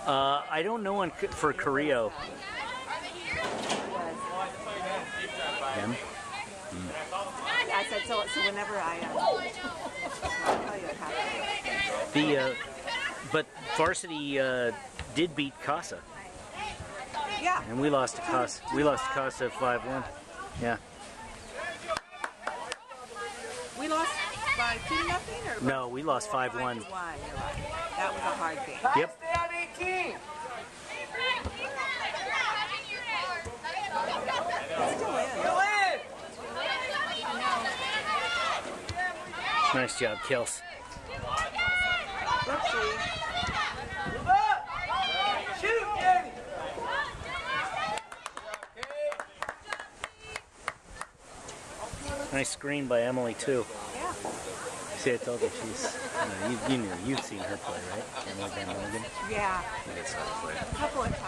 I don't know for Carrillo. Him? I said so whenever I'll tell you what happened. But varsity did beat Casa. Yeah. And we lost to Casa. We lost to Casa 5-1. Yeah. We lost by 2-0 or? No, we lost 5-1. 5-1. You're right. That was a hard game. Yep. Stay on 18. Still in. Nice job, Kels. Whoopsie. Shoot, Danny. Nice screen by Emily too. Yeah. See, I told you you'd seen her play, right? Emily Van Milligan. Yeah. I saw her play. A couple of times.